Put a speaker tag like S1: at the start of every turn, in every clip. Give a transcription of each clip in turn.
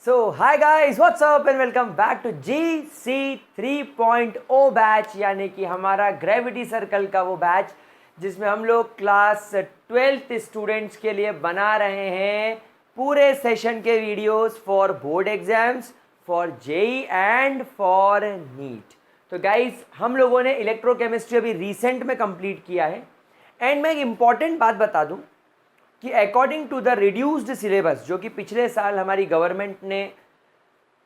S1: So, hi guys, what's up and welcome back to GC 3.0 batch, यानी कि हमारा gravity circle का वो बैच जिसमें हम लोग क्लास 12th स्टूडेंट्स के लिए बना रहे हैं पूरे सेशन के videos for board exams, for JEE and for NEET. तो गाइज हम लोगों ने इलेक्ट्रोकेमिस्ट्री अभी रिसेंट में कंप्लीट किया है। एंड मैं एक इम्पॉर्टेंट बात बता दूं कि according to the reduced syllabus जो कि पिछले साल हमारी गवर्नमेंट ने,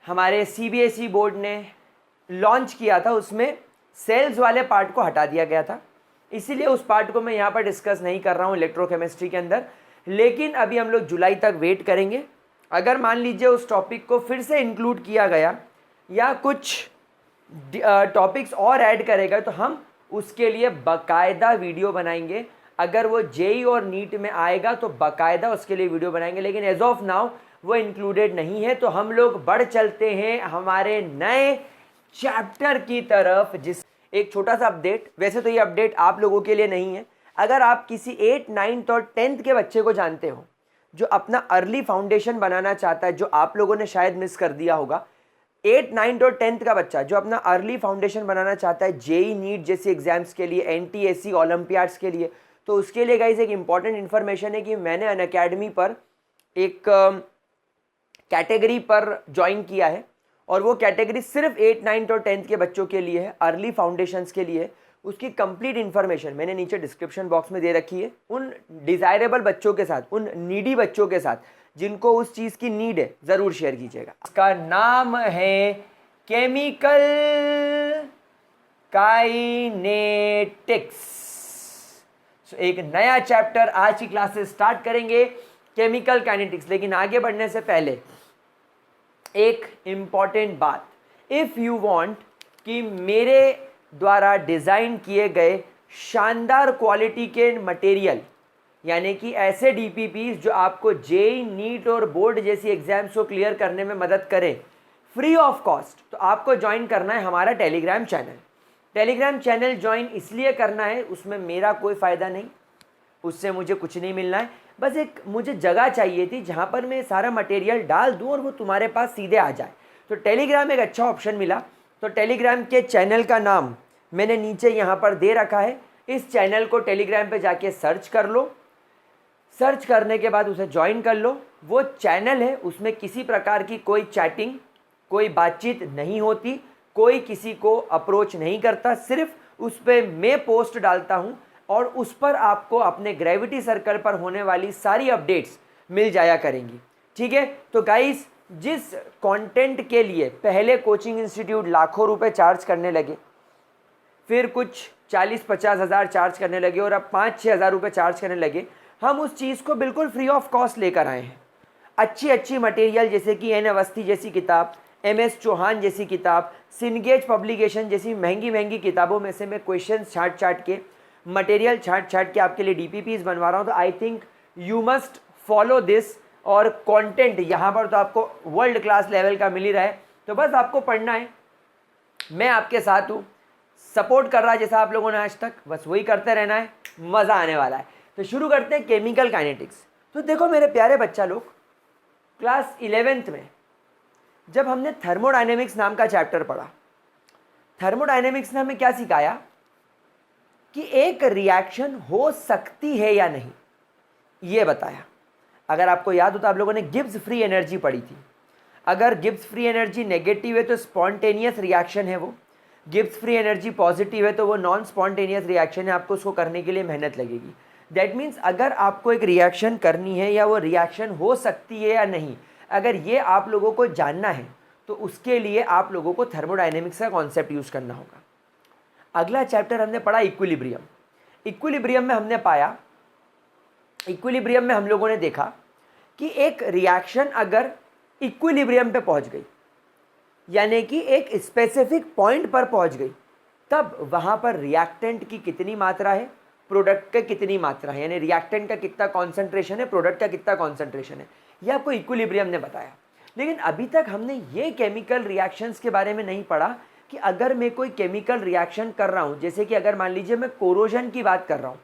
S1: हमारे सीबीएसई बोर्ड ने लॉन्च किया था, उसमें सेल्स वाले पार्ट को हटा दिया गया था। इसीलिए उस पार्ट को मैं यहाँ पर डिस्कस नहीं कर रहा हूँ इलेक्ट्रोकेमिस्ट्री के अंदर। लेकिन अभी हम लोग जुलाई तक वेट करेंगे। अगर मान लीजिए उस टॉपिक को फिर से इंक्लूड किया गया या कुछ टॉपिक्स और ऐड करेगा तो हम उसके लिए बाकायदा वीडियो बनाएंगे। अगर वो जेई और नीट में आएगा तो बाकायदा उसके लिए वीडियो बनाएंगे, लेकिन एज ऑफ नाउ वो इंक्लूडेड नहीं है। तो हम लोग बढ़ चलते हैं हमारे नए चैप्टर की तरफ। जिस एक छोटा सा अपडेट, वैसे तो ये अपडेट आप लोगों के लिए नहीं है। अगर आप किसी 8, 9 और 10th के बच्चे को जानते हो जो अपना अर्ली फाउंडेशन बनाना चाहता है, जो आप लोगों ने शायद मिस कर दिया होगा, 8, 9 और 10th का बच्चा जो अपना अर्ली फाउंडेशन बनाना चाहता है जेई नीट जैसी एग्जाम्स के लिए, एनटीएससी ओलंपियाड्स के लिए, तो उसके लिए गाइस एक इम्पॉर्टेंट इन्फॉर्मेशन है कि मैंने अनअकैडमी पर एक कैटेगरी पर ज्वाइन किया है और वो कैटेगरी सिर्फ 8, 9 और 10th के बच्चों के लिए है, अर्ली फाउंडेशंस के लिए। उसकी कंप्लीट इन्फॉर्मेशन मैंने नीचे डिस्क्रिप्शन बॉक्स में दे रखी है। उन डिज़ायरेबल बच्चों के साथ, उन नीडी बच्चों के साथ जिनको उस चीज़ की नीड है, ज़रूर शेयर कीजिएगा। इसका नाम है केमिकल काइनेटिक्स। एक नया चैप्टर आज की क्लास से स्टार्ट करेंगे, केमिकल काइनेटिक्स। लेकिन आगे बढ़ने से पहले एक इम्पॉर्टेंट बात, इफ़ यू वांट कि मेरे द्वारा डिज़ाइन किए गए शानदार क्वालिटी के मटेरियल, यानी कि ऐसे डीपीपीज जो आपको जेई नीट और बोर्ड जैसी एग्जाम्स को क्लियर करने में मदद करें फ्री ऑफ कॉस्ट, तो आपको ज्वाइन करना है हमारा Telegram channel. Telegram channel join इसलिए करना है, उसमें मेरा कोई फ़ायदा नहीं, उससे मुझे कुछ नहीं मिलना है। बस एक मुझे जगह चाहिए थी जहाँ पर मैं सारा मटेरियल डाल दूँ और वो तुम्हारे पास सीधे आ जाए। तो टेलीग्राम एक अच्छा ऑप्शन मिला। तो टेलीग्राम के चैनल का नाम मैंने नीचे यहाँ पर दे रखा है। इस चैनल को टेलीग्राम पे जाके सर्च कर लो। सर्च करने के बाद उसे ज्वाइन कर लो। वो चैनल है, उसमें किसी प्रकार की कोई चैटिंग, कोई बातचीत नहीं होती, कोई किसी को अप्रोच नहीं करता। सिर्फ उस पर मैं पोस्ट डालता हूँ और उस पर आपको अपने ग्रेविटी सर्कल पर होने वाली सारी अपडेट्स मिल जाया करेंगी। ठीक है। तो गाइस, जिस कंटेंट के लिए पहले कोचिंग इंस्टीट्यूट लाखों रुपए चार्ज करने लगे, फिर कुछ 40-50 हज़ार चार्ज करने लगे और अब 5-6 हज़ार रुपये चार्ज करने लगे, हम उस चीज़ को बिल्कुल फ्री ऑफ कॉस्ट लेकर आए हैं। अच्छी मटेरियल जैसे कि एन अवस्थी जैसी किताब, MS चौहान जैसी किताब, सिनगेज पब्लिकेशन जैसी महंगी किताबों में से मैं क्वेश्चन छाट के, मटेरियल छाट के आपके लिए डीपीपीज बनवा रहा हूँ। तो I think you must follow this. और कंटेंट यहाँ पर तो आपको वर्ल्ड क्लास लेवल का मिल ही रहा है। तो बस आपको पढ़ना है, मैं आपके साथ हूँ, सपोर्ट कर रहा है जैसा आप लोगों ने आज तक, बस वही करते रहना है, मज़ा आने वाला है। तो शुरू करते हैं केमिकल काइनेटिक्स। तो देखो मेरे प्यारे बच्चा लोग, क्लास 11th में जब हमने थर्मोडायनेमिक्स नाम का चैप्टर पढ़ा, थर्मोडायनेमिक्स ने हमें क्या सिखाया कि एक रिएक्शन हो सकती है या नहीं, ये बताया। अगर आपको याद हो तो आप लोगों ने गिब्स फ्री एनर्जी पढ़ी थी। अगर गिब्स फ्री एनर्जी नेगेटिव है तो स्पॉन्टेनियस रिएक्शन है वो, गिब्स फ्री एनर्जी पॉजिटिव है तो वो नॉन स्पॉन्टेनियस रिएक्शन है, आपको उसको करने के लिए मेहनत लगेगी। दैट मीन्स अगर आपको एक रिएक्शन करनी है या वो रिएक्शन हो सकती है या नहीं, अगर ये आप लोगों को जानना है तो उसके लिए आप लोगों को थर्मोडायनेमिक्स का कॉन्सेप्ट यूज़ करना होगा। अगला चैप्टर हमने पढ़ा इक्विलिब्रियम। इक्विलिब्रियम में हमने पाया, इक्विलिब्रियम में हम लोगों ने देखा कि एक रिएक्शन अगर इक्विलिब्रियम पे पहुंच गई, यानी कि एक स्पेसिफिक पॉइंट पर पहुंच गई, तब वहां पर रिएक्टेंट की कितनी मात्रा है, प्रोडक्ट का कितनी मात्रा है, यानी रिएक्टेंट का कितना कॉन्सेंट्रेशन है, प्रोडक्ट का कितना कॉन्सेंट्रेशन है, ये आपको इक्विलिब्रियम ने बताया। लेकिन अभी तक हमने ये केमिकल रिएक्शंस के बारे में नहीं पढ़ा कि अगर मैं कोई केमिकल रिएक्शन कर रहा हूँ, जैसे कि अगर मान लीजिए मैं कोरोजन की बात कर रहा हूँ,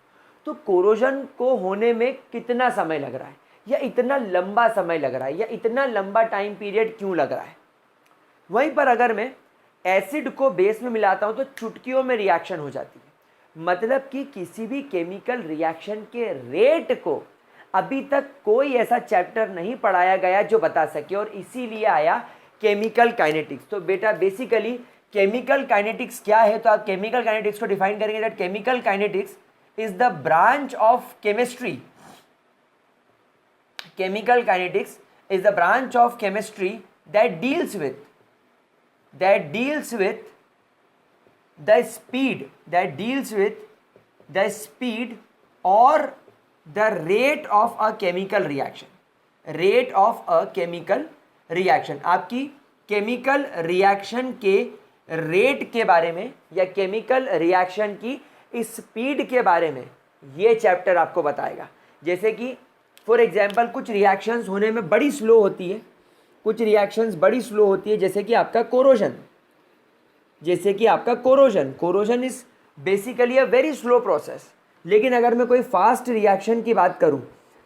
S1: तो कोरोजन को होने में कितना समय लग रहा है, या इतना लंबा समय लग रहा है, या इतना लंबा टाइम पीरियड क्यों लग रहा है। वहीं पर अगर मैं एसिड को बेस में मिलाता हूं तो चुटकियों में रिएक्शन हो जाती है। मतलब कि किसी भी केमिकल रिएक्शन के रेट को अभी तक कोई ऐसा चैप्टर नहीं पढ़ाया गया जो बता सके, और इसीलिए आया केमिकल काइनेटिक्स। तो बेटा बेसिकली केमिकल काइनेटिक्स क्या है, तो आप केमिकल काइनेटिक्स को डिफाइन करेंगे that chemical kinetics is the branch of chemistry. Chemical kinetics is the branch of chemistry that deals with the speed or the rate of a chemical reaction। आपकी chemical reaction के rate के बारे में या chemical reaction की speed के बारे में ये चैप्टर आपको बताएगा। जैसे कि फॉर एग्जांपल कुछ रिएक्शंस होने में बड़ी स्लो होती है, जैसे कि आपका corrosion is basically a very slow process. लेकिन अगर मैं कोई फास्ट रिएक्शन की बात करूं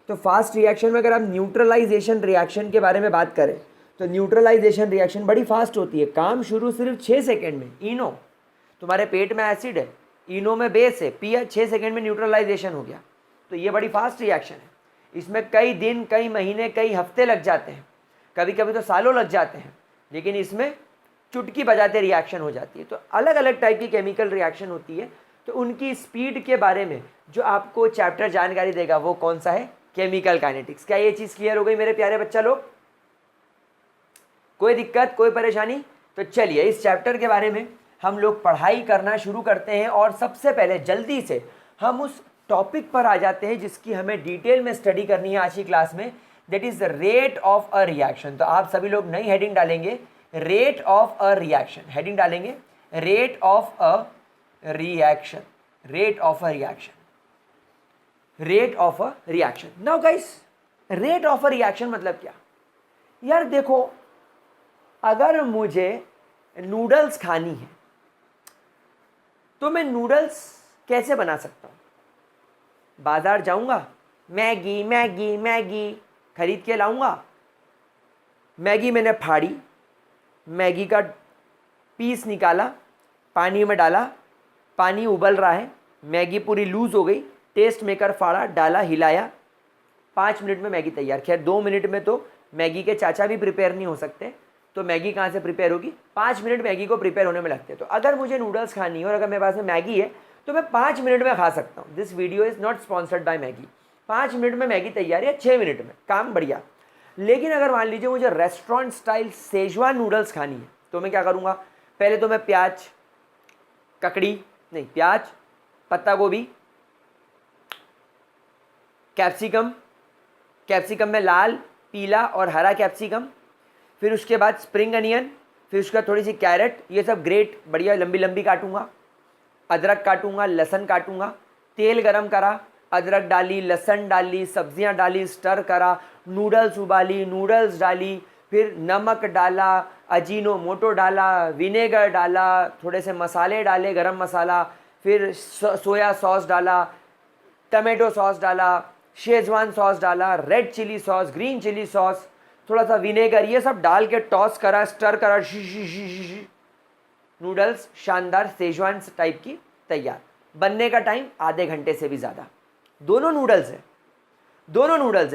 S1: तो फास्ट रिएक्शन में अगर आप न्यूट्रलाइजेशन रिएक्शन के बारे में बात करें तो न्यूट्रलाइजेशन रिएक्शन बड़ी फास्ट होती है, काम शुरू सिर्फ 6 सेकेंड में। इनो, तुम्हारे पेट में एसिड है, इनो में बेस है, पिया 6 सेकेंड में न्यूट्रलाइजेशन हो गया। तो ये बड़ी फास्ट रिएक्शन है। इसमें कई दिन, कई महीने, कई हफ्ते लग जाते हैं, कभी कभी तो सालों लग जाते हैं, लेकिन इसमें चुटकी बजाते रिएक्शन हो जाती है। तो अलग अलग टाइप की केमिकल रिएक्शन होती है। तो उनकी स्पीड के बारे में जो आपको चैप्टर जानकारी देगा वो कौन सा है, केमिकल काइनेटिक्स। क्या ये चीज़ क्लियर हो गई मेरे प्यारे बच्चा लोग? कोई दिक्कत, कोई परेशानी? तो चलिए इस चैप्टर के बारे में हम लोग पढ़ाई करना शुरू करते हैं, और सबसे पहले जल्दी से हम उस टॉपिक पर आ जाते हैं जिसकी हमें डिटेल में स्टडी करनी है आज की क्लास में, that is the rate of a reaction. तो आप सभी लोग नई हेडिंग डालेंगे, rate of a reaction. Heading डालेंगे rate of a reaction, rate of a reaction. Now guys, rate of a reaction मतलब क्या? यार देखो, अगर मुझे नूडल्स खानी है तो मैं नूडल्स कैसे बना सकता हूँ? बाजार जाऊंगा, मैगी खरीद के लाऊंगा। मैगी मैंने फाड़ी, मैगी का पीस निकाला, पानी में डाला, पानी उबल रहा है, मैगी पूरी लूज़ हो गई, टेस्ट मेकर फाड़ा, डाला, हिलाया, 5 मिनट में मैगी तैयार। खैर 2 मिनट में तो मैगी के चाचा भी प्रिपेयर नहीं हो सकते, तो मैगी कहाँ से प्रिपेयर होगी? 5 मिनट मैगी को प्रिपेयर होने में लगते हैं। तो अगर मुझे नूडल्स खानी है और अगर मेरे पास में मैगी है तो मैं 5 मिनट में खा सकता हूँ। This video is not sponsored by Maggi. 5 minute में मैगी तैयार है, 6 मिनट में, काम बढ़िया। लेकिन अगर मान लीजिए मुझे रेस्टोरेंट स्टाइल सेजवान नूडल्स खानी है तो मैं क्या करूँगा? पहले तो मैं प्याज, पत्ता गोभी, कैप्सिकम में लाल, पीला और हरा कैप्सिकम, फिर उसके बाद स्प्रिंग अनियन, फिर उसके बाद थोड़ी सी कैरेट, ये सब ग्रेट बढ़िया लंबी लंबी काटूंगा। अदरक काटूंगा, लहसुन काटूंगा, तेल गरम करा, अदरक डाली, लहसुन डाली, सब्जियां डाली, स्टर करा, नूडल्स उबाली, नूडल्स डाली, फिर नमक डाला, अजीनोमोटो डाला, विनेगर डाला, थोड़े से मसाले डाले, गरम मसाला, फिर सोया सॉस डाला, टमाटो सॉस डाला, शेजवान सॉस डाला, red chilli sauce, green chilli sauce, थोड़ा सा विनेगर, ये सब डाल के टॉस करा, स्टर करा, नूडल्स शानदार सेजवान टाइप की तैयार। बनने का टाइम आधे घंटे से भी ज़्यादा। दोनों नूडल्स है,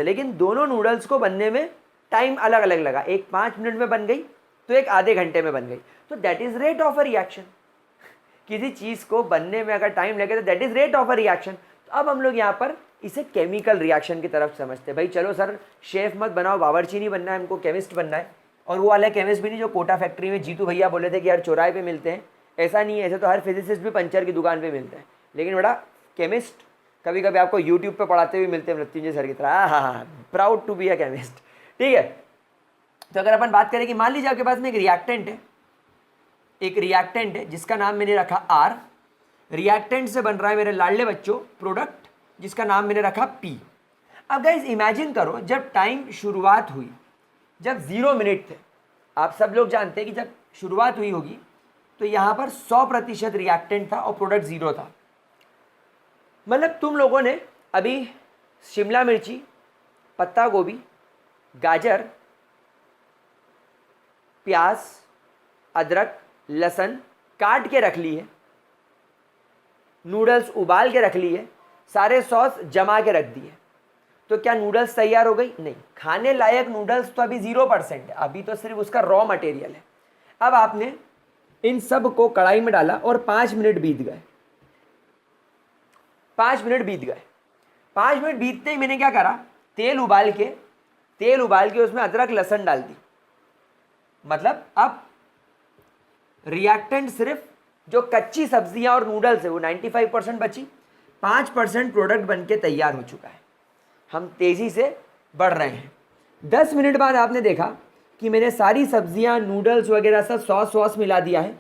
S1: लेकिन दोनों नूडल्स को बनने में टाइम अलग अलग लगा। एक 5 मिनट में बन गई तो एक आधे घंटे में बन गई। तो that is rate of a reaction. किसी चीज़ को बनने में अगर टाइम लगे तो that is rate of a reaction. तो अब हम लोग यहाँ पर इसे केमिकल रिएक्शन की तरफ समझते हैं। भाई चलो सर, शेफ़ मत बनाओ, बावर्ची नहीं बनना है, हमको केमिस्ट बनना है। और वो वाला केमिस्ट भी नहीं जो कोटा फैक्ट्री में जीतू भैया बोले थे कि यार चौराहे पे मिलते हैं। ऐसा नहीं है, ऐसे तो हर फिजिसिस्ट भी पंचर की दुकान पे मिलते हैं, लेकिन बड़ा केमिस्ट कभी कभी आपको यूट्यूब पे पढ़ाते हुए मिलते हैं मृत्युंजय सर की तरह। हाँ, proud to be a chemist. ठीक है, तो अगर अपन बात करें कि मान लीजिए आपके पास में एक रिएक्टेंट है जिसका नाम मैंने रखा आर। रिएक्टेंट से बन रहा है मेरे लाडले बच्चों प्रोडक्ट जिसका नाम मैंने रखा पी। अब गाइस इमेजिन करो, जब टाइम शुरुआत हुई, जब 0 मिनट थे, आप सब लोग जानते हैं कि जब शुरुआत हुई होगी तो यहाँ पर 100% रिएक्टेंट था और प्रोडक्ट 0 था। मतलब तुम लोगों ने अभी शिमला मिर्ची पत्ता गोभी, गाजर, प्याज, अदरक, लहसुन काट के रख ली है, नूडल्स उबाल के रख ली है, सारे सॉस जमा के रख दिए, तो क्या नूडल्स तैयार हो गई? नहीं, खाने लायक नूडल्स तो अभी 0% है, अभी तो सिर्फ उसका रॉ मटेरियल है। अब आपने इन सब को कढ़ाई में डाला और 5 मिनट बीत गए। 5 मिनट बीत गए। 5 मिनट बीतते ही मैंने क्या करा, तेल उबाल के उसमें अदरक लहसुन डाल दी। मतलब अब रिएक्टेंट सिर्फ जो कच्ची सब्जियां और नूडल्स है वो 95% बची, 5% प्रोडक्ट बनके तैयार हो चुका है। हम तेजी से बढ़ रहे हैं। 10 मिनट बाद आपने देखा कि मैंने सारी सब्जियां, नूडल्स वगैरह सब सॉस मिला दिया है,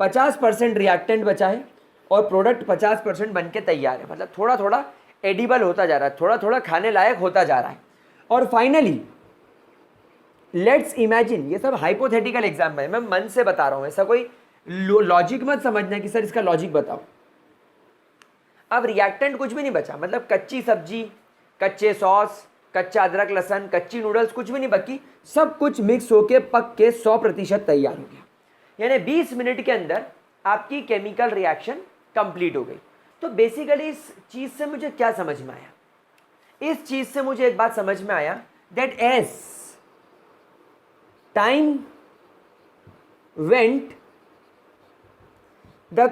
S1: 50% रिएक्टेंट बचा है और प्रोडक्ट 50% बन के तैयार है। मतलब थोड़ा थोड़ा एडिबल होता जा रहा है, थोड़ा थोड़ा खाने लायक होता जा रहा है। और फाइनली लेट्स इमेजिन, ये सब हाइपोथेटिकल एग्जाम्पल है, मैं मन से बता रहा हूं, ऐसा कोई लॉजिक मत समझना कि सर इसका लॉजिक बताओ। अब रिएक्टेंट कुछ भी नहीं बचा, मतलब कच्ची सब्जी, कच्चे सॉस, कच्चा अदरक लहसुन, कच्ची नूडल्स, कुछ भी नहीं बची, सब कुछ मिक्स होके पक के 100% तैयार हो गया। यानी 20 मिनट के अंदर आपकी केमिकल रिएक्शन कंप्लीट हो गई। तो बेसिकली इस चीज से मुझे क्या समझ में आया? इस चीज से मुझे एक बात समझ में आया, that as time went the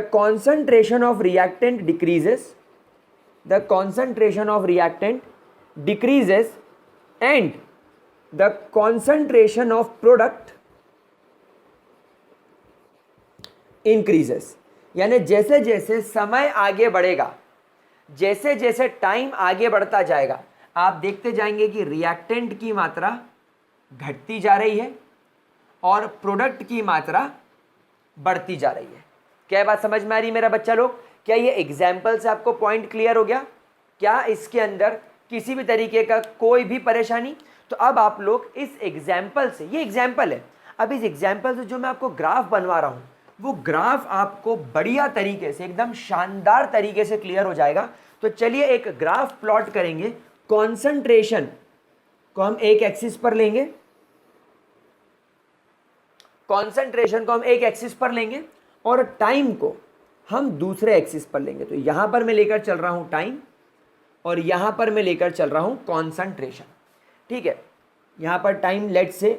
S1: concentration of reactant decreases, and the concentration of product increases। यानी जैसे जैसे समय आगे बढ़ेगा, जैसे जैसे टाइम आगे बढ़ता जाएगा, आप देखते जाएंगे कि रिएक्टेंट की मात्रा घटती जा रही है और प्रोडक्ट की मात्रा बढ़ती जा रही है। क्या बात समझ में आ रही है मेरा बच्चा लोग? क्या ये एग्जाम्पल से आपको पॉइंट क्लियर हो गया? क्या इसके अंदर किसी भी तरीके का कोई भी परेशानी? तो अब आप लोग इस एग्जाम्पल से, ये एग्जाम्पल है, अब इस एग्जाम्पल से जो मैं आपको ग्राफ बनवा रहा हूँ, वो ग्राफ आपको बढ़िया तरीके से, एकदम शानदार तरीके से क्लियर हो जाएगा। तो चलिए एक ग्राफ प्लॉट करेंगे। कॉन्सेंट्रेशन को हम एक एक्सिस पर लेंगे, कॉन्सेंट्रेशन को हम एक एक्सिस पर लेंगे और टाइम को हम दूसरे एक्सिस पर लेंगे। तो यहां पर मैं लेकर चल रहा हूं टाइम और यहां पर मैं लेकर चल रहा हूं कॉन्सेंट्रेशन। ठीक है, यहां पर टाइम लेट से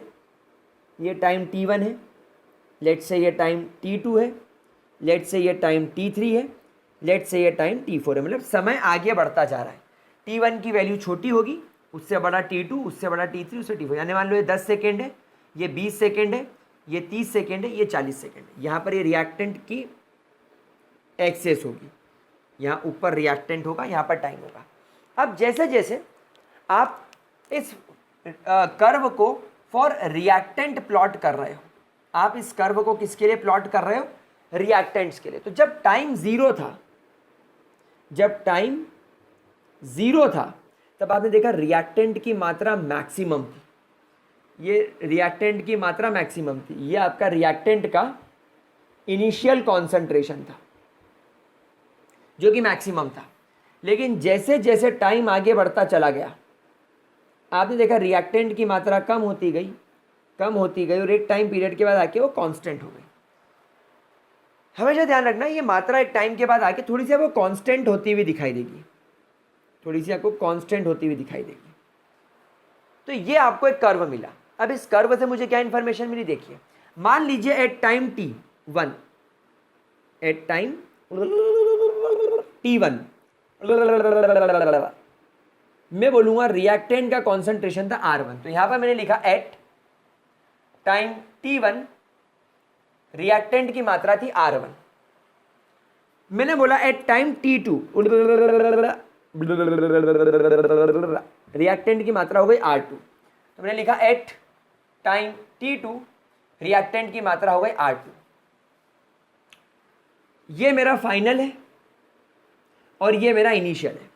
S1: ये टाइम t1 है, लेट से ये टाइम t2 है, लेट से ये टाइम t3 है, लेट से ये टाइम t4 है। मतलब समय आगे बढ़ता जा रहा है। t1 की वैल्यू छोटी होगी, उससे बड़ा t2, उससे बड़ा t3, उससे t4। यानी मान लो ये 10 सेकेंड है, ये 20 सेकेंड है, ये 30 सेकेंड है, ये 40 सेकेंड है। यहाँ पर ये रिएक्टेंट की एक्सेस होगी, यहाँ ऊपर रिएक्टेंट होगा, यहाँ पर टाइम होगा। अब जैसे जैसे आप इस कर्व को फॉर रिएक्टेंट प्लॉट कर रहे हो, आप इस कर्व को किसके लिए प्लॉट कर रहे हो? रिएक्टेंट्स के लिए। तो जब टाइम ज़ीरो था, जब टाइम ज़ीरो था तब आपने देखा रिएक्टेंट की मात्रा मैक्सिमम थी, ये रिएक्टेंट की मात्रा मैक्सिमम थी, ये आपका रिएक्टेंट का इनिशियल कॉन्सेंट्रेशन था जो कि मैक्सिमम था। लेकिन जैसे जैसे टाइम आगे बढ़ता चला गया, आपने देखा रिएक्टेंट की मात्रा कम होती गई, कम होती गई और एक टाइम पीरियड के बाद आके वो कांस्टेंट हो गई। हमेशा ध्यान रखना, ये मात्रा एक टाइम के बाद आके थोड़ी सी आपको कांस्टेंट होती हुई दिखाई देगी, थोड़ी सी आपको कांस्टेंट होती हुई दिखाई देगी। तो ये आपको एक कर्व मिला। अब इस कर्व से मुझे क्या इंफॉर्मेशन मिली देखिए। मान लीजिए at time t1, at time t1 मैं बोलूंगा रिएक्टेंट का कॉन्सेंट्रेशन था R1। तो यहां पर मैंने लिखा एट टाइम t1 रिएक्टेंट की मात्रा थी R1। मैंने बोला एट टाइम t2 रिएक्टेंट की मात्रा हो गई R2। तो मैंने लिखा एट टाइम t2 रिएक्टेंट की मात्रा हो गई R2। ये मेरा फाइनल है और ये मेरा इनिशियल है।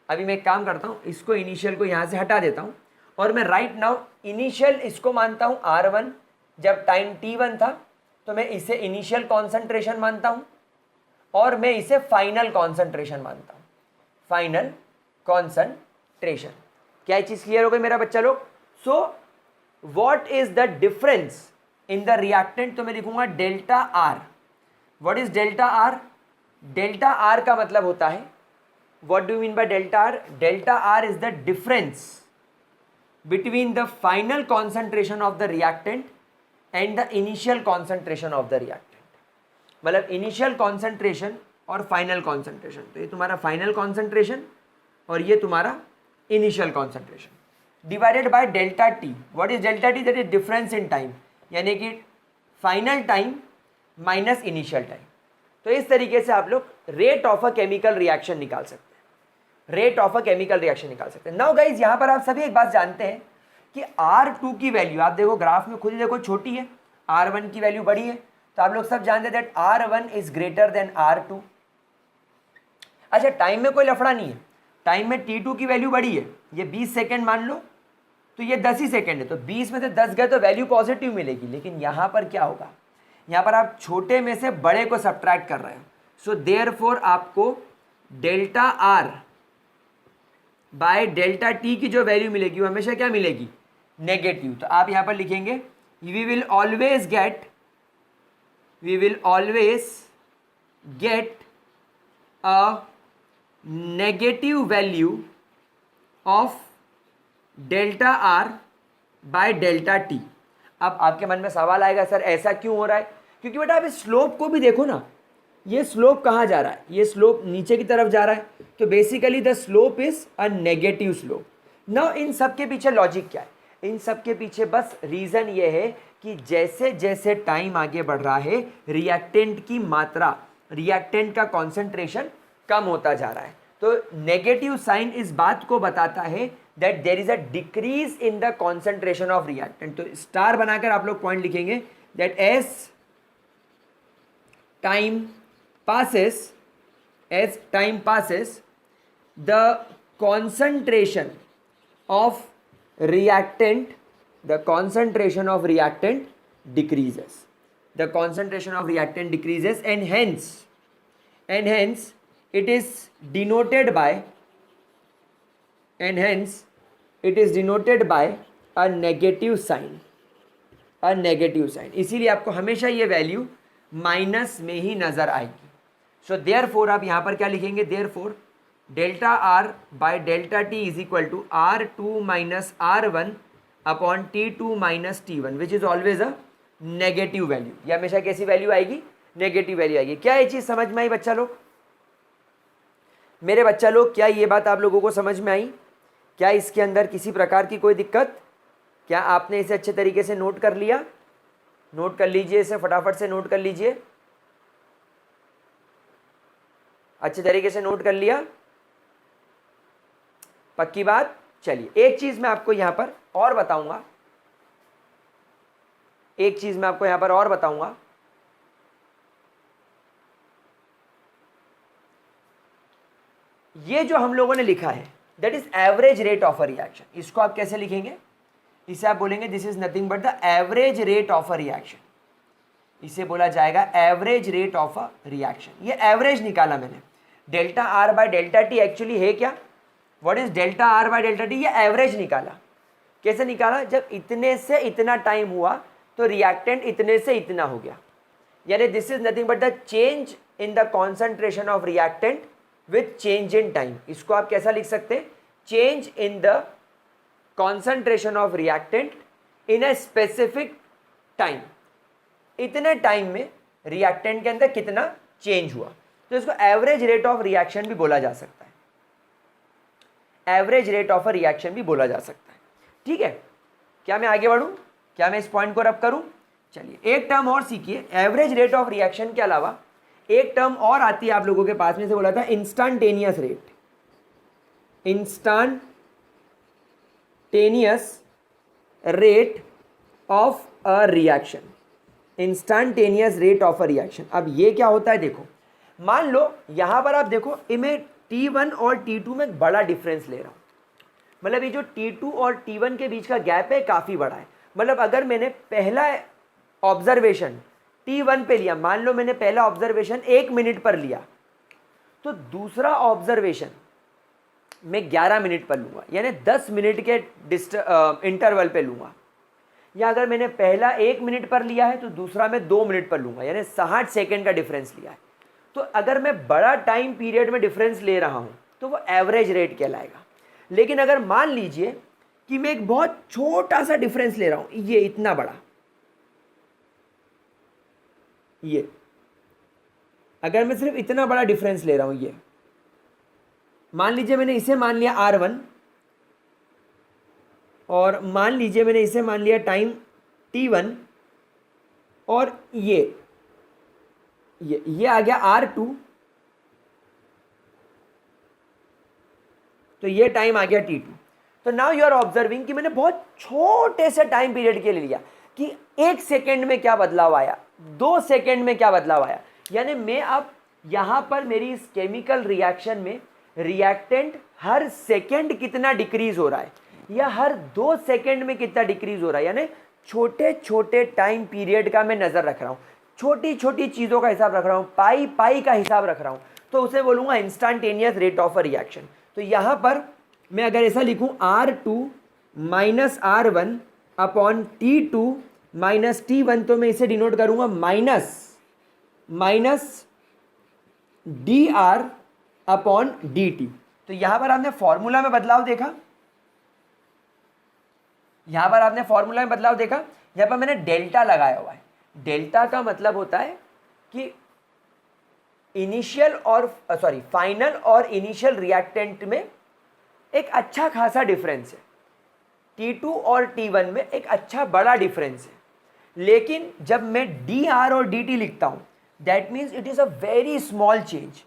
S1: अभी मैं एक काम करता हूँ, इसको इनिशियल को यहाँ से हटा देता हूँ और मैं राइट नाउ इनिशियल इसको मानता हूँ R1। जब टाइम t1 था तो मैं इसे इनिशियल कॉन्सेंट्रेशन मानता हूँ और मैं इसे फाइनल कॉन्सेंट्रेशन मानता हूँ। Final concentration. क्या ये चीज क्लियर हो गई मेरा बच्चा लोग? So what is the difference in the reactant? तो मैं लिखूंगा delta R. What is delta R? Delta R का मतलब होता है, what do you mean by delta R? Delta R is the difference between the final concentration of the reactant and the initial concentration of the reactant। मतलब initial concentration और final concentration। तो ये तुम्हारा final concentration और ये तुम्हारा initial concentration divided by delta t। what is delta t? that is difference in time, यानी कि final time minus initial time। तो इस तरीके से आप लोग rate of a chemical reaction निकाल सकते हैं, rate of a chemical reaction निकाल सकते हैं। नाउ गाइज यहाँ पर आप सभी एक बात जानते हैं कि R2 की वैल्यू आप देखो ग्राफ में खुद देखो छोटी है, R1 की वैल्यू बड़ी है, तो आप लोग सब जानते हैं that R1 is greater then R2। अच्छा टाइम में कोई लफड़ा नहीं है, टाइम में T2 की वैल्यू बड़ी है, ये 20 सेकेंड मान लो, तो ये 10 ही सेकेंड है, तो 20 में से 10 गए तो वैल्यू पॉजिटिव मिलेगी। लेकिन यहाँ पर क्या होगा, यहाँ पर आप छोटे में से बड़े को सब्ट्रैक्ट कर रहे हो, सो देयरफॉर आपको delta R by delta T की जो वैल्यू मिलेगी वो हमेशा क्या मिलेगी, नेगेटिव। तो आप यहां पर लिखेंगे we will always get a negative value of delta R by delta T. अब आपके मन में सवाल आएगा सर ऐसा क्यों हो रहा है? क्योंकि बेटा आप इस स्लोप को भी देखो ना, ये स्लोप कहाँ जा रहा है, ये स्लोप नीचे की तरफ जा रहा है, तो basically the slope is a negative slope. Now in सब के पीछे लॉजिक क्या है? इन सब के पीछे बस रीजन ये है कि जैसे जैसे टाइम आगे बढ़ रहा है रिएक्टेंट की मात्रा, रिएक्टेंट का कॉन्सेंट्रेशन कम होता जा रहा है। तो नेगेटिव साइन इस बात को बताता है that there is a decrease in the concentration of reactant. तो स्टार बनाकर आप लोग पॉइंट लिखेंगे that as time passes, the concentration of reactant decreases, the concentration of reactant decreases, and hence it is denoted by a negative sign, इसीलिए आपको हमेशा ये value minus में ही नजर आएगी। सो देयरफॉर आप यहाँ पर क्या लिखेंगे, therefore delta R by delta T is equal to R2 minus R1 upon T2 minus T1 which is always a negative value. ये हमेशा कैसी वैल्यू आएगी, नेगेटिव वैल्यू आएगी। क्या ये चीज़ समझ में आई बच्चा लोग? मेरे बच्चा लोग क्या ये बात आप लोगों को समझ में आई? क्या इसके अंदर किसी प्रकार की कोई दिक्कत? क्या आपने इसे अच्छे तरीके से नोट कर लिया? नोट कर लीजिए, इसे फटाफट से नोट कर लीजिए, अच्छे तरीके से नोट कर लिया, पक्की बात। चलिए एक चीज मैं आपको यहां पर और बताऊंगा, ये जो हम लोगों ने लिखा है that is average rate of a reaction. इसको आप कैसे लिखेंगे? इसे आप बोलेंगे this is nothing but the average rate of a reaction. इसे बोला जाएगा average rate of a reaction. ये एवरेज निकाला मैंने। Delta R by delta T actually है क्या? What is delta R by delta T? ये एवरेज निकाला। कैसे निकाला? जब इतने से इतना टाइम हुआ तो रिएक्टेंट इतने से इतना हो गया, यानी this is nothing but the change in the concentration of reactant with change in time. इसको आप कैसा लिख सकते हैं? Change in the concentration of reactant in a specific time. इतने टाइम में रिएक्टेंट के अंदर कितना चेंज हुआ, तो इसको एवरेज रेट ऑफ रिएक्शन भी बोला जा सकता है, average rate of a reaction भी बोला जा सकता है। ठीक है, क्या मैं आगे बढ़ूं? क्या मैं इस पॉइंट को रब करूं? चलिए एक टर्म और सीखिए। एवरेज रेट ऑफ रिएक्शन के अलावा एक टर्म और आती है आप लोगों के पास में, से बोला था instantaneous rate. Instantaneous rate of a reaction, instantaneous rate of a reaction. अब ये क्या होता है? देखो मान लो यहां पर आप देखो, इनमें T1 और T2 में बड़ा डिफरेंस ले रहा हूं, मतलब ये जो T2 और T1 के बीच का गैप है काफी बड़ा है। मतलब अगर मैंने पहला ऑब्जर्वेशन T1 पे लिया, मान लो मैंने पहला ऑब्जर्वेशन 1 मिनट पर लिया, तो दूसरा ऑब्जर्वेशन मैं 11 मिनट पर लूँगा, यानी 10 मिनट के इंटरवल पे लूँगा। या अगर मैंने पहला 1 मिनट पर लिया है तो दूसरा मैं 2 मिनट पर लूँगा, यानी 60 सेकेंड का डिफरेंस लिया है। तो अगर मैं बड़ा टाइम पीरियड में डिफरेंस ले रहा हूँ तो वो एवरेज रेट कहलाएगा। लेकिन अगर मान लीजिए कि मैं एक बहुत छोटा सा डिफरेंस ले रहा हूँ, ये इतना बड़ा, ये अगर मैं सिर्फ इतना बड़ा डिफरेंस ले रहा हूँ, ये मान लीजिए मैंने इसे मान लिया R1 और मान लीजिए मैंने इसे मान लिया टाइम T1 और ये आ गया R2, तो ये टाइम आ गया T2। तो नाउ यू आर ऑब्जर्विंग कि मैंने बहुत छोटे से टाइम पीरियड के लिए लिया कि 1 सेकेंड में क्या बदलाव आया, 2 सेकेंड में क्या बदलाव आया। यानी मैं अब यहाँ पर मेरी इस केमिकल रिएक्शन में रिएक्टेंट हर सेकेंड कितना डिक्रीज हो रहा है या हर 2 सेकेंड में कितना डिक्रीज हो रहा है, यानी छोटे छोटे टाइम पीरियड का मैं नज़र रख रहा हूँ, छोटी छोटी चीज़ों का हिसाब रख रहा हूँ, पाई का हिसाब रख रहा हूँ, तो उसे बोलूँगा instantaneous rate of a reaction. तो यहाँ पर मैं अगर ऐसा लिखूँ R2 minus R1 upon T2 minus T1, तो मैं इसे डिनोट करूँगा माइनस dr अपॉन dt। तो यहाँ पर आपने फॉर्मूला में बदलाव देखा, यहाँ पर मैंने डेल्टा लगाया हुआ है। डेल्टा का मतलब होता है कि फाइनल और इनिशियल रिएक्टेंट में एक अच्छा खासा डिफरेंस है, T2 और T1 में एक अच्छा बड़ा डिफरेंस है। लेकिन जब मैं dr और dt लिखता हूँ, that means it is a very small change,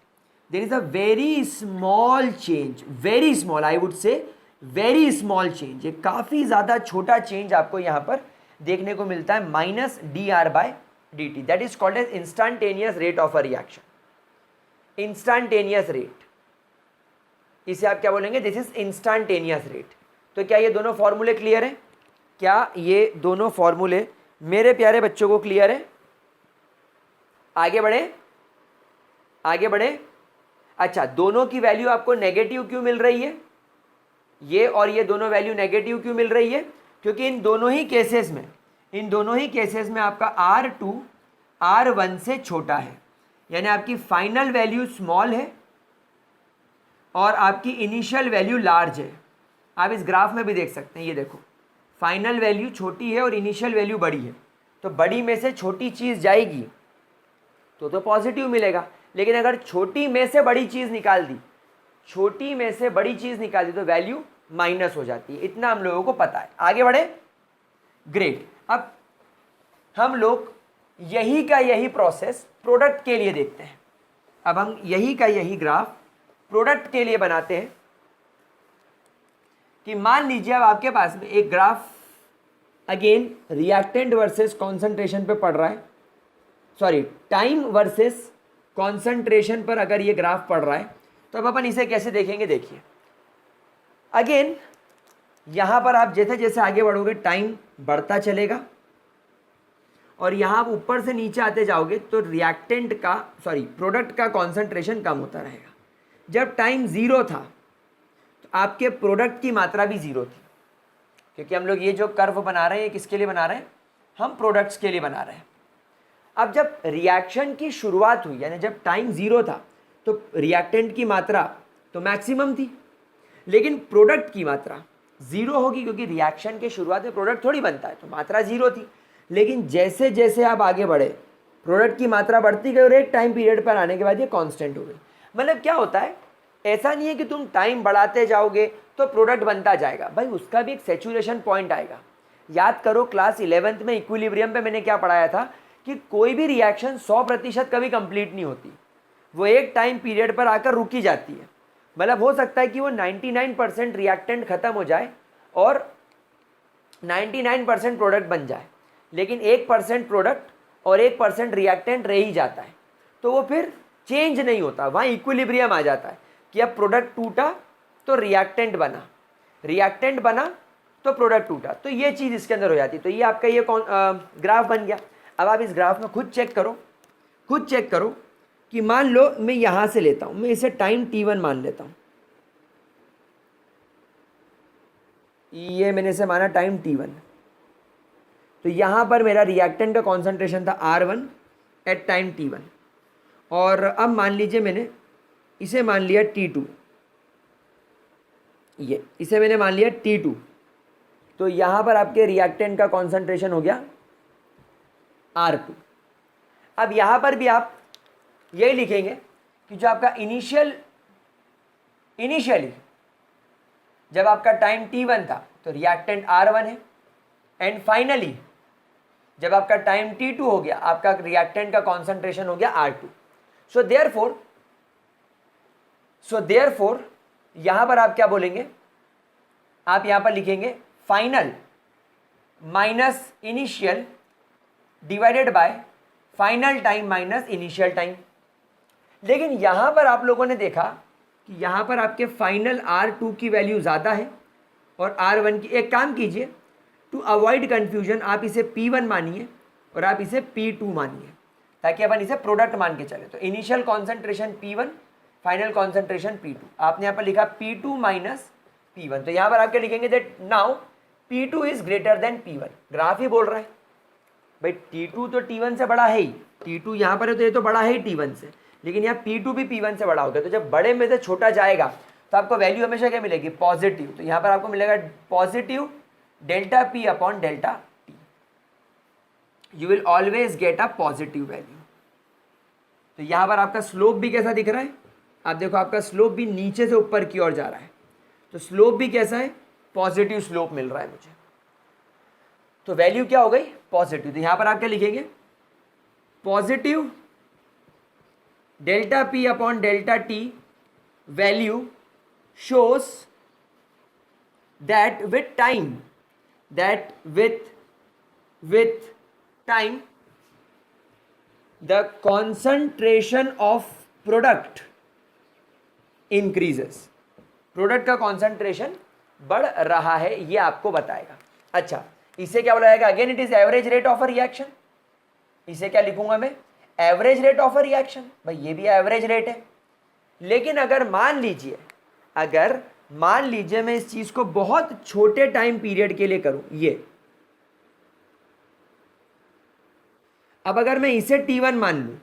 S1: there is a very small change, very small, I would say very small change. एक काफ़ी ज़्यादा छोटा चेंज आपको यहाँ पर देखने को मिलता है, minus dr by dt, that is called as instantaneous rate of a reaction. Instantaneous rate, इसे आप क्या बोलेंगे, दिस इज इंस्टेंटेनियस रेट। तो क्या ये दोनों फॉर्मूले क्लियर हैं? क्या ये दोनों फॉर्मूले मेरे प्यारे बच्चों को क्लियर है? आगे बढ़े। अच्छा, दोनों की वैल्यू आपको नेगेटिव क्यों मिल रही है? ये और ये दोनों वैल्यू नेगेटिव क्यों मिल रही है? क्योंकि इन दोनों ही केसेस में आपका R2 R1 से छोटा है, यानी आपकी फाइनल वैल्यू स्मॉल है और आपकी इनिशियल वैल्यू लार्ज है। आप इस ग्राफ में भी देख सकते हैं, ये देखो, फाइनल वैल्यू छोटी है और इनिशियल वैल्यू बड़ी है। तो बड़ी में से छोटी चीज़ जाएगी तो पॉजिटिव मिलेगा, लेकिन अगर छोटी में से बड़ी चीज़ निकाल दी तो वैल्यू माइनस हो जाती है। इतना हम लोगों को पता है। आगे बढ़े, ग्रेट। अब हम लोग यही का यही प्रोसेस प्रोडक्ट के लिए देखते हैं। अब हम यही का यही ग्राफ प्रोडक्ट के लिए बनाते हैं कि मान लीजिए अब आपके पास में एक graph again reactant versus concentration पे पड़ रहा है, सॉरी टाइम वर्सेस कॉन्सेंट्रेशन पर अगर ये ग्राफ पड़ रहा है, तो अब अपन इसे कैसे देखेंगे? देखिए, अगेन यहाँ पर आप जैसे जैसे आगे बढ़ोगे टाइम बढ़ता चलेगा और यहाँ आप ऊपर से नीचे आते जाओगे तो प्रोडक्ट का कॉन्सेंट्रेशन कम होता रहेगा। जब टाइम ज़ीरो था तो आपके प्रोडक्ट की मात्रा भी ज़ीरो थी, क्योंकि हम लोग ये जो कर्व बना रहे हैं किसके लिए बना रहे हैं? हम प्रोडक्ट्स के लिए बना रहे हैं। अब जब रिएक्शन की शुरुआत हुई, यानी जब टाइम ज़ीरो था, तो रिएक्टेंट की मात्रा तो मैक्सिमम थी, लेकिन प्रोडक्ट की मात्रा ज़ीरो होगी, क्योंकि रिएक्शन के शुरुआत में प्रोडक्ट थोड़ी बनता है, तो मात्रा ज़ीरो थी। लेकिन जैसे जैसे आप आगे बढ़े, प्रोडक्ट की मात्रा बढ़ती गई और एक टाइम पीरियड पर आने के बाद ये कांस्टेंट हो गई। मतलब क्या होता है, ऐसा नहीं है कि तुम टाइम बढ़ाते जाओगे तो प्रोडक्ट बनता जाएगा, भाई उसका भी एक सैचुरेशन पॉइंट आएगा। याद करो क्लास 11th में इक्विलिब्रियम पे मैंने क्या पढ़ाया था कि कोई भी रिएक्शन 100% कभी कंप्लीट नहीं होती, वो एक टाइम पीरियड पर आकर रुकी जाती है। मतलब हो सकता है कि वो 99% रिएक्टेंट ख़त्म हो जाए और 99% प्रोडक्ट बन जाए, लेकिन 1% प्रोडक्ट और 1% रिएक्टेंट रह ही जाता है, तो वो फिर चेंज नहीं होता, वहाँ इक्विलिब्रियम आ जाता है कि अब प्रोडक्ट टूटा तो रिएक्टेंट बना तो प्रोडक्ट टूटा, तो ये चीज़ इसके अंदर हो जाती है। तो ये आपका ये ग्राफ बन गया। अब आप इस ग्राफ में खुद चेक करो कि मान लो मैं यहाँ से लेता हूँ, मैं इसे टाइम T1 मान लेता हूँ, ये मैंने से माना टाइम t1। तो यहाँ पर मेरा रिएक्टेंट का कॉन्सेंट्रेशन था R1 एट टाइम t1, और अब मान लीजिए मैंने इसे मान लिया t2, ये इसे मैंने मान लिया t2। तो यहाँ पर आपके रिएक्टेंट का कॉन्सेंट्रेशन हो गया R2। अब यहाँ पर भी आप यही लिखेंगे कि जो आपका इनिशियली जब आपका टाइम t1 था तो रिएक्टेंट R1 है, एंड फाइनली जब आपका टाइम t2 हो गया आपका रिएक्टेंट का कॉन्सेंट्रेशन हो गया R2। सो देयरफॉर यहां पर आप क्या बोलेंगे, आप यहां पर लिखेंगे final minus initial divided by final time minus initial time. लेकिन यहां पर आप लोगों ने देखा कि यहां पर आपके फाइनल R2 की वैल्यू ज़्यादा है और R1 की। एक काम कीजिए, टू अवॉइड कन्फ्यूजन आप इसे P1 मानिए और आप इसे P2 मानिए, ताकि अपन इसे प्रोडक्ट मान के चले। तो initial concentration P1, final concentration P2। आपने यहाँ पर लिखा P2 माइनस P1, तो यहाँ पर आपके लिखेंगे that now P2 is greater than P1। Graph ही बोल रहा है भाई T2 तो T1 से बड़ा है ही, T2 यहाँ पर है तो ये तो बड़ा है ही T1 से, लेकिन यहाँ P2 भी P1 से बड़ा हो गया। तो जब बड़े में से छोटा जाएगा तो आपको वैल्यू हमेशा क्या मिलेगी, पॉजिटिव। तो यहाँ पर आपको मिलेगा positive delta P upon delta T। You will always get a positive value. तो यहाँ पर आपका स्लोप भी कैसा दिख रहा है, आप देखो आपका स्लोप भी नीचे से ऊपर की ओर जा रहा है, तो स्लोप भी कैसा है, पॉजिटिव स्लोप मिल रहा है मुझे। तो वैल्यू क्या हो गई, पॉजिटिव। तो यहाँ पर आप क्या लिखेंगे, positive delta P upon delta T value shows that with time the concentration of product increases। Product का कॉन्सेंट्रेशन बढ़ रहा है, ये आपको बताएगा। अच्छा, इसे क्या बोला जाएगा, again it is average rate of a reaction. इसे क्या लिखूंगा मैं, average rate of a reaction. भाई ये भी एवरेज रेट है, लेकिन अगर मान लीजिए मैं इस चीज को बहुत छोटे टाइम पीरियड के लिए करूं, ये अब अगर मैं इसे T1 मान लूं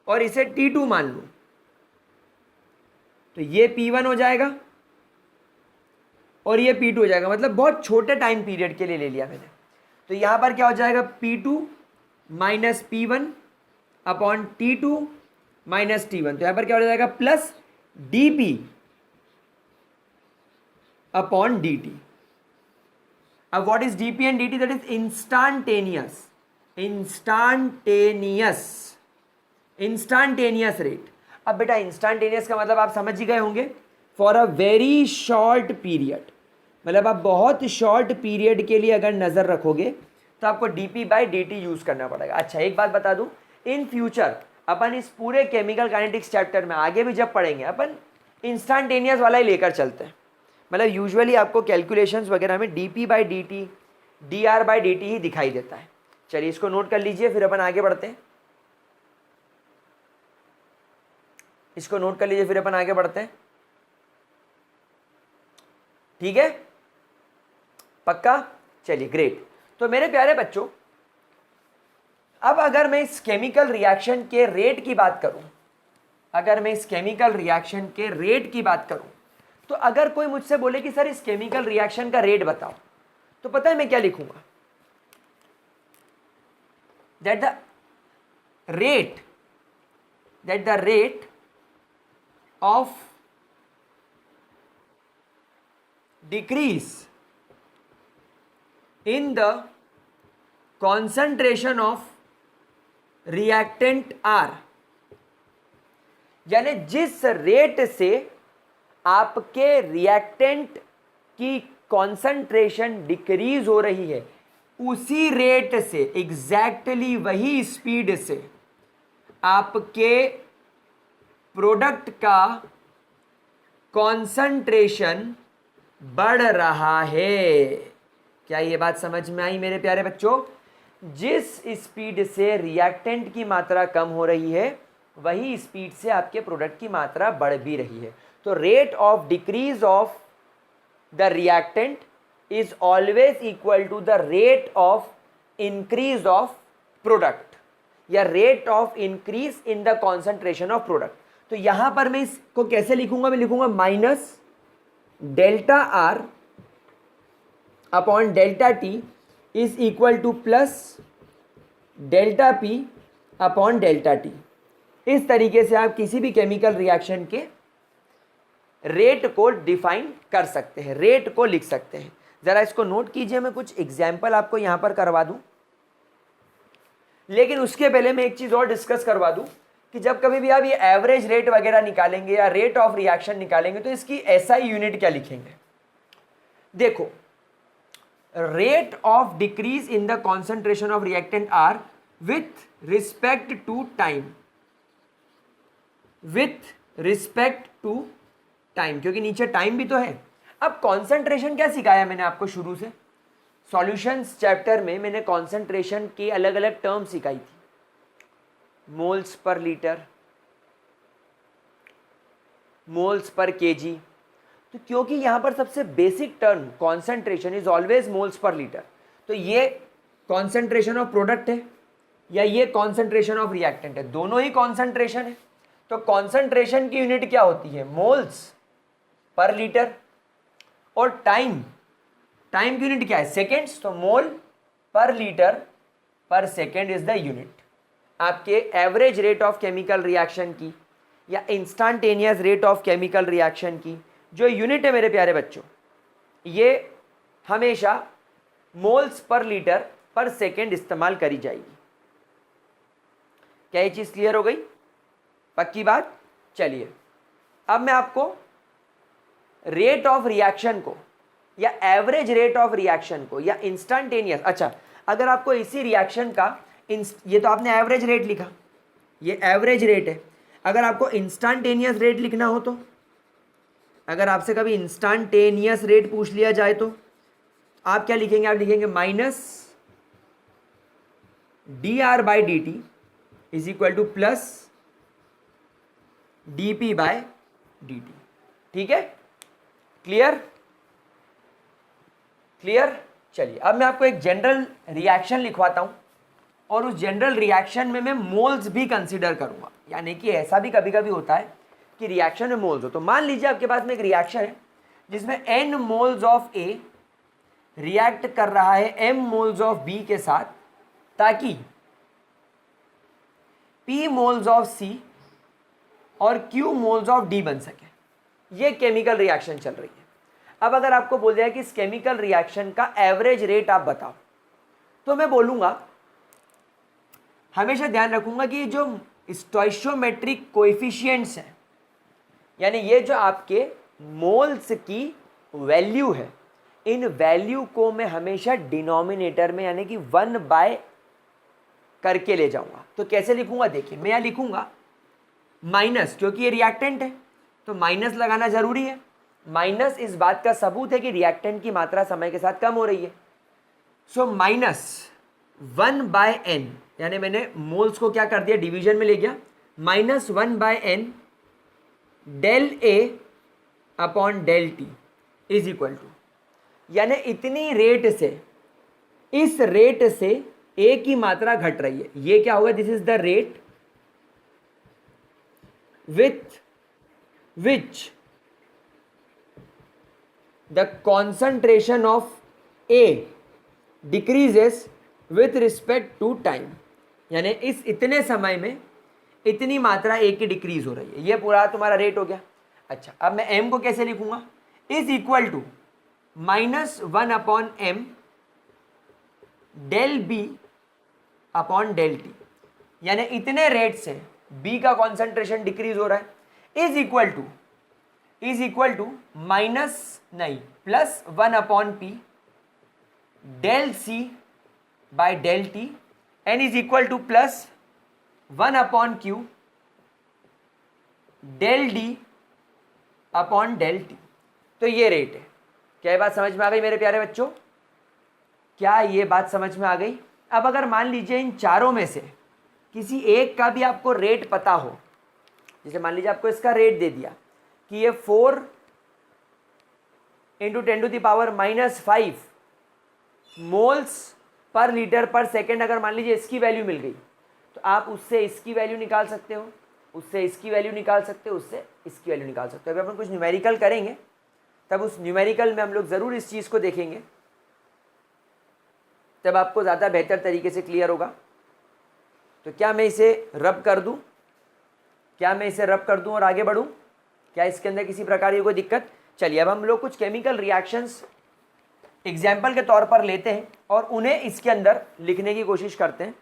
S1: और इसे T2 मान लूं, तो ये P1 हो जाएगा और ये P2 हो जाएगा। मतलब बहुत छोटे टाइम पीरियड के लिए ले लिया मैंने। तो यहां पर क्या हो जाएगा, P2 minus P1 upon T2 minus T1। तो यहां पर क्या हो जाएगा, प्लस dP अपॉन dt। अब what is dP and dt, that is instantaneous rate. अब बेटा इंस्टांटेनियस का मतलब आप समझ ही गए होंगे, for a very short period. मतलब आप बहुत शॉर्ट पीरियड के लिए अगर नज़र रखोगे तो आपको dP बाई dt यूज़ करना पड़ेगा। अच्छा, एक बात बता दूं, इन फ्यूचर अपन इस पूरे केमिकल काइनेटिक्स चैप्टर में आगे भी जब पढ़ेंगे अपन इंस्टेंटेनियस वाला ही लेकर चलते हैं। मतलब यूजुअली आपको कैलकुलेशंस वगैरह में dP by dt dr by dt ही दिखाई देता है। चलिए इसको नोट कर लीजिए, फिर अपन आगे बढ़ते हैं। इसको नोट कर लीजिए, फिर अपन आगे बढ़ते हैं। ठीक है, पक्का? चलिए ग्रेट। तो मेरे प्यारे बच्चों, अब अगर मैं इस केमिकल रिएक्शन के रेट की बात करूं, तो अगर कोई मुझसे बोले कि सर इस केमिकल रिएक्शन का रेट बताओ, तो पता है मैं क्या लिखूंगा, that the rate of decrease in the concentration of reactant R, यानी जिस रेट से आपके रिएक्टेंट की कॉन्सेंट्रेशन डिक्रीज हो रही है, उसी रेट से एग्जैक्टली वही स्पीड से आपके प्रोडक्ट का कॉन्सेंट्रेशन बढ़ रहा है। क्या ये बात समझ में आई मेरे प्यारे बच्चों? जिस स्पीड से रिएक्टेंट की मात्रा कम हो रही है, वही स्पीड से आपके प्रोडक्ट की मात्रा बढ़ भी रही है। तो rate of decrease of the reactant is always equal to the rate of increase of product या rate of increase in the concentration of product. तो यहां पर मैं इसको कैसे लिखूंगा, मैं लिखूंगा minus delta R upon delta T is equal to plus delta P upon delta T. इस तरीके से आप किसी भी केमिकल रिएक्शन के रेट को डिफाइन कर सकते हैं, रेट को लिख सकते हैं। जरा इसको नोट कीजिए, मैं कुछ एग्जाम्पल आपको यहां पर करवा दूं, लेकिन उसके पहले मैं एक चीज और डिस्कस करवा दूं कि जब कभी भी आप ये एवरेज रेट वगैरह निकालेंगे या रेट ऑफ रिएक्शन निकालेंगे तो इसकी एसआई यूनिट क्या लिखेंगे। देखो, rate of decrease in the concentration of reactant R with respect to time, with respect to time, क्योंकि नीचे टाइम भी तो है। अब कॉन्सेंट्रेशन क्या सिखाया मैंने आपको शुरू से, सॉल्यूशंस चैप्टर में मैंने कॉन्सेंट्रेशन की अलग अलग टर्म सिखाई थी, moles per litre, moles per KG. तो क्योंकि यहां पर सबसे basic term concentration is always moles per litre, तो ये कॉन्सेंट्रेशन ऑफ प्रोडक्ट है या ये कॉन्सेंट्रेशन ऑफ रिएक्टेंट है, दोनों ही कॉन्सेंट्रेशन है। तो कॉन्सेंट्रेशन की यूनिट क्या होती है, मोल्स पर लीटर, और टाइम की यूनिट क्या है, सेकेंड्स, तो मोल पर लीटर पर सेकेंड इज द यूनिट। आपके average rate of chemical reaction की या instantaneous rate of chemical reaction की जो यूनिट है मेरे प्यारे बच्चों, ये हमेशा मोल्स पर लीटर पर सेकेंड इस्तेमाल करी जाएगी। क्या ये चीज क्लियर हो गई, पक्की बात। चलिए अब मैं आपको रेट ऑफ रिएक्शन को या एवरेज रेट ऑफ रिएक्शन को या इंस्टेंटेनियस, अच्छा अगर आपको इसी रिएक्शन का ये तो आपने एवरेज रेट लिखा, ये एवरेज रेट है, अगर आपको इंस्टेंटेनियस रेट लिखना हो तो, अगर आपसे कभी इंस्टेंटेनियस रेट पूछ लिया जाए तो आप क्या लिखेंगे, आप लिखेंगे minus D R by D T is equal to plus D P by D T. ठीक है, क्लियर क्लियर। चलिए अब मैं आपको एक जनरल रिएक्शन लिखवाता हूं और उस जनरल रिएक्शन में मैं मोल्स भी कंसीडर करूंगा, यानी कि ऐसा भी कभी कभी होता है कि रिएक्शन में मोल्स हो। तो मान लीजिए आपके पास में एक रिएक्शन है जिसमें n moles of A react कर रहा है m मोल्स ऑफ B के साथ, ताकि P मोल्स ऑफ C और Q मोल्स ऑफ D बन सके। ये केमिकल रिएक्शन चल रही है। अब अगर आपको बोल दिया कि इस केमिकल रिएक्शन का एवरेज रेट आप बताओ, तो मैं बोलूंगा, हमेशा ध्यान रखूंगा कि जो स्टोइशियोमेट्रिक कोएफिशिएंट्स हैं, यानी ये जो आपके मोल्स की वैल्यू है, इन वैल्यू को मैं हमेशा डिनोमिनेटर में यानी कि 1 बाय करके ले जाऊंगा। तो कैसे लिखूंगा, देखिए मैं यहां लिखूंगा माइनस, क्योंकि ये रिएक्टेंट है तो माइनस लगाना जरूरी है। माइनस इस बात का सबूत है कि रिएक्टेंट की मात्रा समय के साथ कम हो रही है। सो माइनस 1 बाय एन, यानी मैंने मोल्स को क्या कर दिया, डिवीजन में ले गया, minus 1 by N del A upon del T is equal to, यानी इतनी रेट से, इस रेट से ए की मात्रा घट रही है। ये क्या होगा, this is the rate with which the concentration of A decreases with respect to time, यानी इस इतने समय में इतनी मात्रा ए की डिक्रीज हो रही है। ये पूरा तुम्हारा रेट हो गया। अच्छा अब मैं एम को कैसे लिखूंगा, is equal to minus 1 upon M del B upon del T, यानी इतने रेट से बी का कॉन्सेंट्रेशन डिक्रीज हो रहा है, इज इक्वल टू माइनस नहीं plus 1 upon P del C by del T N is equal to plus 1 upon Q del D upon del T. तो ये रेट है। क्या ये बात समझ में आ गई मेरे प्यारे बच्चों, क्या ये बात समझ में आ गई। अब अगर मान लीजिए इन चारों में से किसी एक का भी आपको रेट पता हो, जैसे मान लीजिए आपको इसका रेट दे दिया कि ये 4 × 10⁻⁻5 मोल्स पर लीटर पर सेकेंड अगर मान लीजिए इसकी वैल्यू मिल गई तो आप उससे इसकी वैल्यू निकाल सकते हो, उससे इसकी वैल्यू निकाल सकते हो, उससे इसकी वैल्यू निकाल सकते हो। अभी अपन कुछ न्यूमेरिकल करेंगे तब उस न्यूमेरिकल में हम लोग ज़रूर इस चीज़ को देखेंगे, तब आपको ज़्यादा बेहतर तरीके से क्लियर होगा। तो क्या मैं इसे रब कर दूं, क्या मैं इसे रब कर दूं और आगे बढ़ूं? क्या इसके अंदर किसी प्रकार की कोई दिक्कत? चलिए अब हम लोग कुछ केमिकल रिएक्शंस एग्जाम्पल के तौर पर लेते हैं और उन्हें इसके अंदर लिखने की कोशिश करते हैं।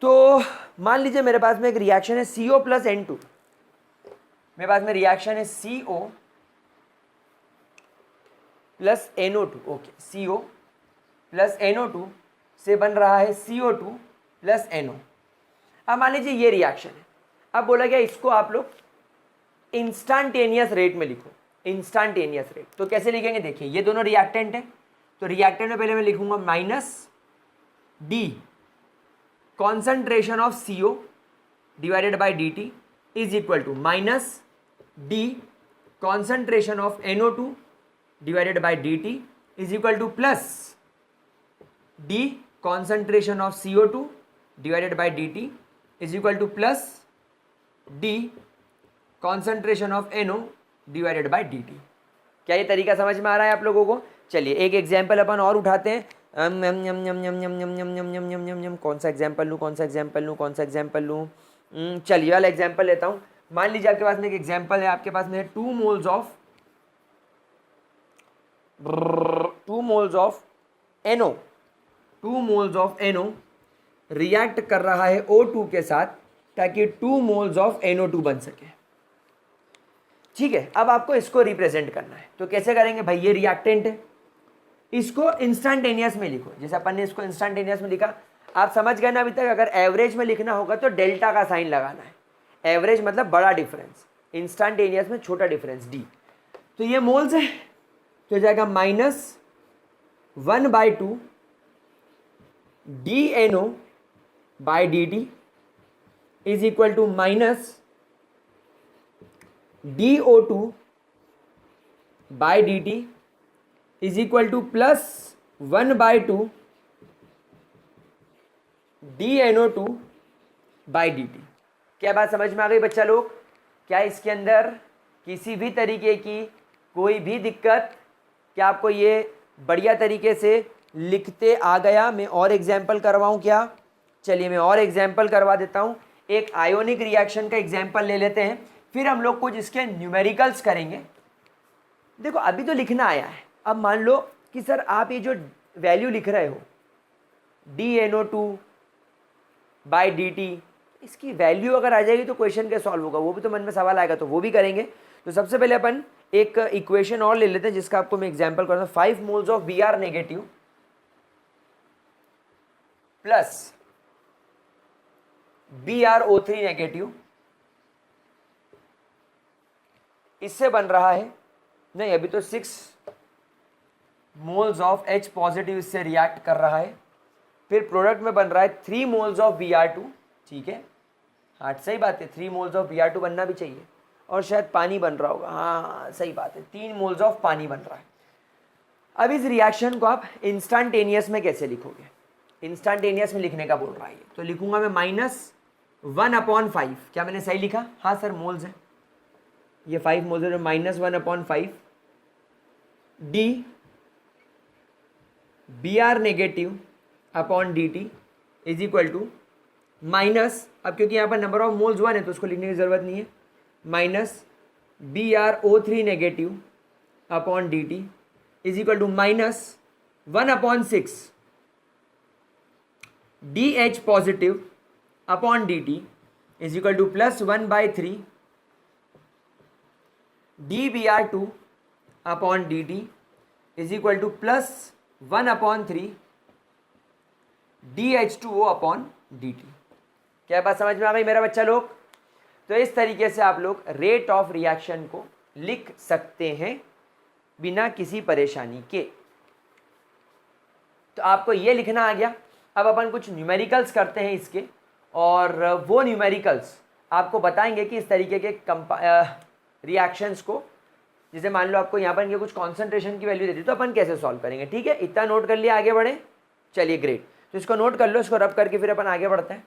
S1: तो मान लीजिए मेरे पास में एक रिएक्शन है CO + N2, मेरे पास में रिएक्शन है CO + NO2। Okay, CO + NO2 से बन रहा है CO2 + NO। अब मान लीजिए ये रिएक्शन है। अब बोला गया इसको आप लोग इंस्टेंटेनियस रेट में लिखो, इंस्टेंटेनियस रेट। तो कैसे लिखेंगे? देखिए ये दोनों रिएक्टेंट हैं, तो रिएक्टेंट में पहले मैं लिखूंगा -D concentration of CO divided by dt is equal to -D concentration of NO2 divided by dt is equal to +D concentration of CO2 divided by dt is equal to +D concentration of NO divided by dt। क्या ये तरीका समझ में आ रहा है आप लोगों को? चलिए एक एग्जाम्पल अपन और उठाते हैं। कौन सा एग्जाम्पल लूँ, कौन सा एग्जाम्पल लूँ, कौन सा एग्जाम्पल लूँ? चलिए वाला एग्जाम्पल लेता हूँ। मान लीजिए आपके पास में एक एग्जाम्पल है, आपके पास में 2 moles of NO, 2 moles of NO react कर रहा है O2 के साथ ताकि 2 मोल्स ऑफ NO2 बन सके। ठीक है, अब आपको इसको रिप्रेजेंट करना है, तो कैसे करेंगे भाई? ये रिएक्टेंट है, इसको इंस्टेंटेनियस में लिखो। जैसे अपन ने इसको इंस्टेंटेनियस में लिखा, आप समझ गए ना अभी तक? अगर एवरेज में लिखना होगा तो डेल्टा का साइन लगाना है। एवरेज मतलब बड़ा डिफरेंस, इंस्टेंटेनियस में छोटा डिफरेंस D। तो ये मोल्स है, तो हो जाएगा -1/2 dNO by dt is equal to -DO2 by dt is equal to +1/2 dNO2 by dt। क्या बात समझ में आ गई बच्चा लोग? क्या इसके अंदर किसी भी तरीके की कोई भी दिक्कत? क्या आपको ये बढ़िया तरीके से लिखते आ गया? मैं और एग्जाम्पल करवाऊँ क्या? चलिए मैं और एग्जाम्पल करवा देता हूँ। एक आयोनिक रिएक्शन का एग्जाम्पल ले लेते हैं, फिर हम लोग कुछ इसके न्यूमेरिकल्स करेंगे। देखो अभी तो लिखना आया है, अब मान लो कि सर आप ये जो वैल्यू लिख रहे हो dNO2 बाई dt, इसकी वैल्यू अगर आ जाएगी तो क्वेश्चन कैसे सॉल्व होगा? वो भी तो मन में सवाल आएगा, तो वो भी करेंगे। तो सबसे पहले अपन एक इक्वेशन और ले लेते हैं जिसका आपको मैं एग्जाम्पल करता हूँ। 5 moles of Br negative plus BrO3 negative, इससे बन रहा है, नहीं अभी तो 6 मोल्स ऑफ H पॉजिटिव इससे रिएक्ट कर रहा है। फिर प्रोडक्ट में बन रहा है 3 मोल्स ऑफ Br2। ठीक है, हाँ सही बात है, 3 मोल्स ऑफ Br2 बनना भी चाहिए, और शायद पानी बन रहा होगा। हाँ सही बात है, 3 मोल्स ऑफ पानी बन रहा है। अब इस रिएक्शन को आप इंस्टेंटेनियस में कैसे लिखोगे? इंस्टेंटेनियस में लिखने का बोल रहा है, तो लिखूंगा मैं -1/5। क्या मैंने सही लिखा? हाँ सर मोल्स है, ये 5 मोल्स है, -1/5 D Br negative upon dt is equal to minus, अब क्योंकि यहाँ पर नंबर ऑफ मोल्स 1 है तो उसको लिखने की ज़रूरत नहीं है, -BrO3 negative upon dt is equal to -1/6 DH positive upon dt is equal to +1/3 dBr2 upon dt is equal to +1/3 DH2O upon dt। क्या बात समझ में आ गई मेरा बच्चा लोग? तो इस तरीके से आप लोग रेट ऑफ रिएक्शन को लिख सकते हैं बिना किसी परेशानी के। तो आपको ये लिखना आ गया। अब अपन कुछ न्यूमेरिकल्स करते हैं इसके, और वो न्यूमेरिकल्स आपको बताएंगे कि इस तरीके के रिएक्शंस को, जैसे मान लो आपको यहाँ पर इनके कुछ कॉन्सेंट्रेशन की वैल्यू देती है तो अपन कैसे सॉल्व करेंगे। ठीक है, इतना नोट कर लिया, आगे बढ़े। चलिए ग्रेट, तो इसको नोट कर लो, इसको रब करके फिर अपन आगे बढ़ते हैं।